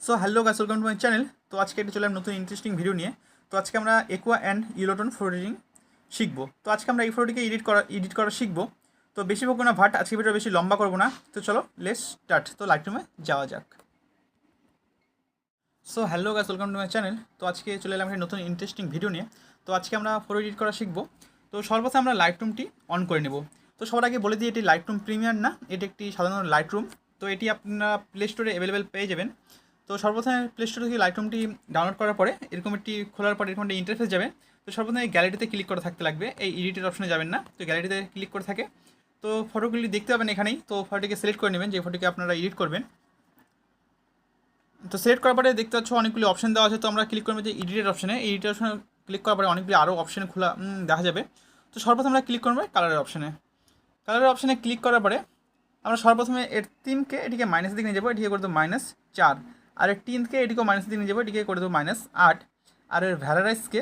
So hello guys, welcome to my channel. তো আজকে এটা চলে নতুন ইন্টারেস্টিং ভিডিও নিয়ে। তো আজকে আমরা একোয়া অ্যান্ড ইউলোটন ফটো এডিটিং শিখবো। তো আজকে আমরা এই ফটোটিকে এডিট করা শিখবো। তো বেশি বকবো না ভাট, আজকে ভিডিও বেশি লম্বা করবো না। তো চলো লেটস স্টার্ট। তো লাইটরুমে যাওয়া যাক। So hello guys, welcome to my channel. তো আজকে চলে এলাম একটা নতুন ইন্টারেস্টিং ভিডিও নিয়ে। তো আজকে আমরা ফটো এডিট করা শিখবো। তো সর্বপ্রথমে আমরা লাইটরুমটি অন করে নেব। তো সবার আগে বলে দিই, এটি লাইটরুম প্রিমিয়ার না, এটি একটি সাধারণ লাইটরুম। তো এটি আপনারা প্লে স্টোরে অ্যাভেলেবেল পেয়ে যাবেন। তো সর্বপ্রথমে প্লে স্টোর থেকে লাইটরুমটি ডাউনলোড করার পরে এরকম একটি খোলার পরে এরকম একটা ইন্টারফেস যাবে। তো সর্বপ্রথমে গ্যালারিতে ক্লিক করে থাকতে লাগবে, এই এডিটের অপশনে যাবেন না। তো গ্যালারিতে ক্লিক করে থাকে তো ফটোগুলি দেখতে পাবেন এখানেই। তো ফটোটিকে সিলেক্ট করে নেবেন, যে ফটোকে আপনারা এডিট করবেন। তো সিলেক্ট করার পরে দেখতে পাচ্ছ অনেকগুলি অপশন দেওয়া আছে। তো আমরা ক্লিক করবো যে এডিটের অপশনে। এডিটের অপশনে ক্লিক করার পরে অনেকগুলি আরও অপশন খোলা দেখা যাবে। তো সর্বপ্রথম আমরা ক্লিক করবো কালারের অপশনে। কালারের অপশনে ক্লিক করার পরে আমরা সর্বপ্রথমে এর থিমকে এটিকে মাইনাস দিকে নিয়ে যাবো, এটিকে করে দেবো -4। আর এর টিনকে এটিকেও মাইনাস দিকে নিয়ে যাবো, এটিকে করে দেবো -8। আর এর ভ্যারারাইজকে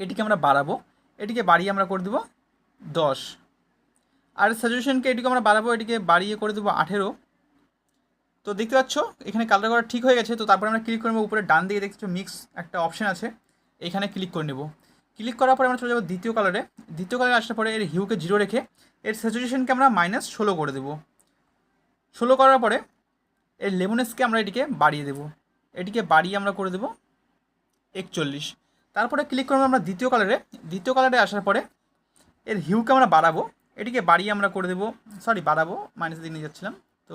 এটিকে আমরা বাড়াবো, এটিকে বাড়িয়ে আমরা করে দেবো 10। আর সাজেশনকে এটিকে আমরা বাড়াবো, এটিকে বাড়িয়ে করে দেবো 18। তো দেখতে পাচ্ছ এখানে কালার করা ঠিক হয়ে গেছে। তো তারপরে আমরা ক্লিক করবো উপরে ডান দিকে, দেখতে মিক্স একটা অপশন আছে, এখানে ক্লিক করে নেব। ক্লিক করার পরে আমরা চলে যাবো দ্বিতীয় কালারে। দ্বিতীয় কালারে আসার পরে এর হিউকে 0 রেখে এর স্যাচুরেশনকে আমরা -16 করে দেবো। 16 করার পরে এর লেমনেসকে আমরা এটিকে বাড়িয়ে দেবো, এটিকে বাড়িয়ে আমরা করে দেবো 41। তারপরে ক্লিক করবো আমরা দ্বিতীয় কালারে। দ্বিতীয় কালারে আসার পরে এর হিউকে আমরা বাড়াবো, এটিকে বাড়িয়ে আমরা করে দেবো, বাড়াবো, মাইনাস দিয়ে নিয়ে যাচ্ছিলাম, তো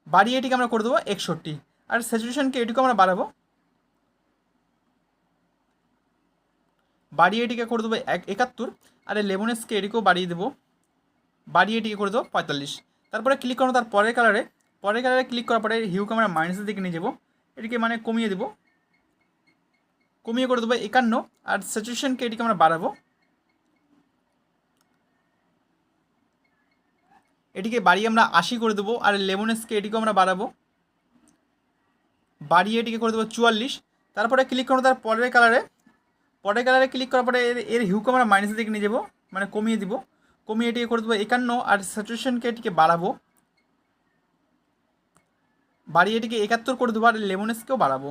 বাড়িয়ে এটিকে আমরা করে দেবো 61। আর স্যাচুরেশনকে এটিকে আমরা বাড়াবো, বাড়িয়ে এটিকে করে দেবো 71। আর এই লেমনেসকে এটিকেও বাড়িয়ে দেবো, বাড়িয়ে এটিকে করে দেবো 45। তারপরে ক্লিক করবো তার পরের কালারে। পরের কালারে ক্লিক করার পরে হিউকে আমরা মাইনাসের দিকে নিয়ে যাবো, এটিকে কমিয়ে দেবো, কমিয়ে করে দেবো 51। আর স্যাচুরেশনকে এটিকে আমরা বাড়াবো, এটিকে বাড়িয়ে আমরা 80 করে দেবো। আর লেমনেসকে এটিকেও আমরা বাড়াবো, বাড়িয়ে এটিকে করে দেবো 44। তারপরে ক্লিক করবো তার পরের কালারে। পরের কালারে ক্লিক করার পরে এর হিউকে আমরা মাইনাসের দিকে নিয়ে যাবো, কমিয়ে দিব, কমিয়ে এটিকে করে দেবো 51। আর স্যাচুরেশনকে এটিকে বাড়াবো, বাড়িয়ে এটিকে 71 করে দেবো। আর লেমনেসকেও বাড়াবো,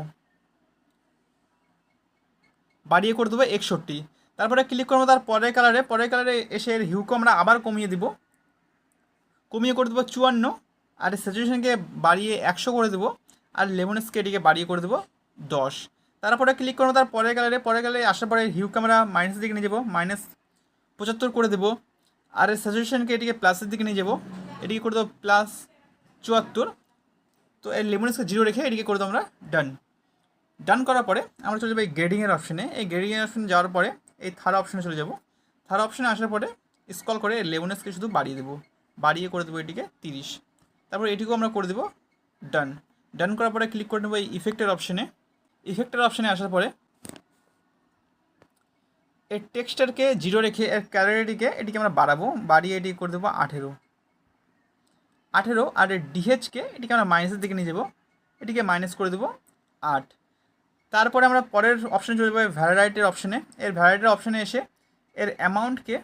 বাড়িয়ে করে দেবো 61। তারপরে ক্লিক করবো তার পরের কালারে। পরের কালারে এসে এর হিউকে আমরা আবার কমিয়ে দিব, কমিয়ে করে দেবো 54। আর স্যাচুরেশনকে বাড়িয়ে 100 করে দেবো। আর লেমনেসকে এটিকে বাড়িয়ে করে দেবো 10। তারপরে ক্লিক করবো তার পরের কালারে। পরের কালারে আসার পরে হিউকে আমরা মাইনাসের দিকে নিয়ে যাবো, -75 করে দেবো। আর স্যাচুরেশনকে এটিকে প্লাসের দিকে নিয়ে যাবো, এটিকে করে দেবো +74। তো এর লেমনেসকে 0 রেখে এটিকে করে দেবো আমরা ডান। ডান করার পরে আমরা চলে যাবো এই গ্রেডিংয়ের অপশনে। এই গ্রেডিংয়ের অপশনে যাওয়ার পরে এই থার্ড অপশনে চলে যাবো। থার্ড অপশনে আসার পরে স্ক্রল করে লেমনেসকে শুধু বাড়িয়ে দেবো, বাড়িয়ে করে দেবো এটিকে 30। তারপর এটিকেও আমরা করে দেবো ডান। ডান করার পরে ক্লিক করে নেবো এই ইফেক্টের অপশনে। ইফেক্টের অপশনে আসার পরে এর টেক্সচারকে 0 রেখে এর ক্যালারিটিকে এটিকে আমরা বাড়াবো, বাড়িয়ে এটি করে দেবো 18। আর এর ডিএইচকে এটিকে আমরা মাইনাসের দিকে নিয়ে যাবো, এটিকে মাইনাস করে দেবো 8। তারপরে আমরা পরের অপশানে চলে যাবো ভ্যারাইটির অপশানে। এর ভ্যারাইটির অপশানে এসে এর অ্যামাউন্টকে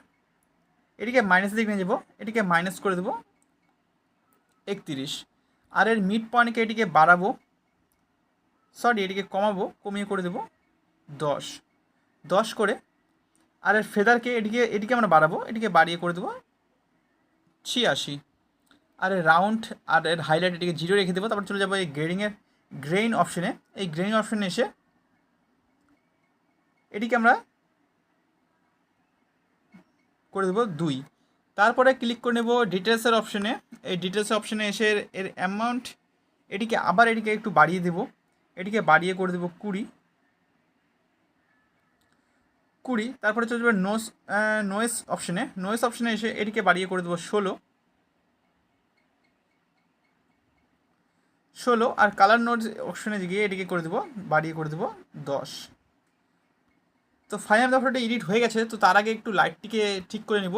এটিকে মাইনাসের দিকে নিয়ে যাবো, এটিকে মাইনাস করে দেবো 31। আর এর মিড পয়েন্টকে এটিকে বাড়াবো, এটিকে কমাবো, কমিয়ে করে দেবো 10 করে। আর এর ফেদারকে এটিকে আমরা বাড়াবো, এটিকে বাড়িয়ে করে দেবো 86। আর এর রাউন্ড আর এর হাইলাইট এটিকে 0 রেখে দেবো। তারপর চলে যাবো এই গ্রেইন অপশনে। এই গ্রেইন অপশনে এসে এটিকে আমরা করে দেবো 2। তারপরে ক্লিক করে নেব ডিটেলসের অপশনে। এই ডিটেলসের অপশনে এসে এর অ্যামাউন্ট এটিকে একটু বাড়িয়ে দেবো, এটিকে বাড়িয়ে করে দেবো 20। তারপরে চলে যাবে নয়েস অপশনে। নয়েস অপশনে এসে এটিকে বাড়িয়ে করে দেবো 16। আর কালার নোট অপশনে গিয়ে এটিকে করে দেবো, বাড়িয়ে করে দেবো 10। তো ফাইনাল ফটোটা এডিট হয়ে গেছে। তো তার আগে একটু লাইটটিকে ঠিক করে নিব।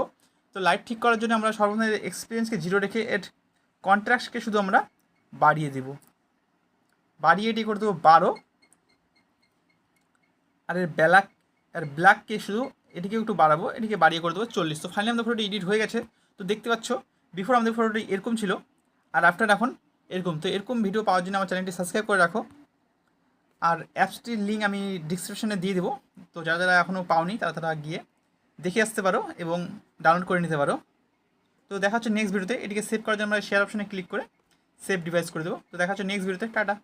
তো লাইট ঠিক করার জন্য আমরা সর্বপ্রথমে এক্সপিরিয়েন্সকে 0 রেখে এর কন্ট্রাস্টকে শুধু আমরা বাড়িয়ে দেব, বাড়িয়ে এটি করে দেবো 12। আর এর ব্ল্যাককে শুধু এটিকে একটু বাড়াবো, এটিকে বাড়িয়ে করে দেবো 40। তো ফাইনালি আমাদের ফটোটি এডিট হয়ে গেছে। তো দেখতে পাচ্ছ বিফোর আমাদের ফটোটি এরকম ছিল, আর আফটার এখন এরকম ভিডিও পাওয়ার জন্য আমার চ্যানেলটি সাবস্ক্রাইব করে রাখো। আর অ্যাপসটির লিঙ্ক আমি ডিসক্রিপশনে দিয়ে দেবো, তো যারা যারা এখনও পাওনি তারা গিয়ে দেখে আসতে পারো এবং ডাউনলোড করে নিতে পারো। তো দেখা হচ্ছে নেক্সট ভিডিওতে। এটিকে সেভ করার জন্য আমরা শেয়ার অপশনে ক্লিক করে সেভ ডিভাইস করে দেবো। তো দেখা হচ্ছে নেক্সট ভিডিওতে। টাটা।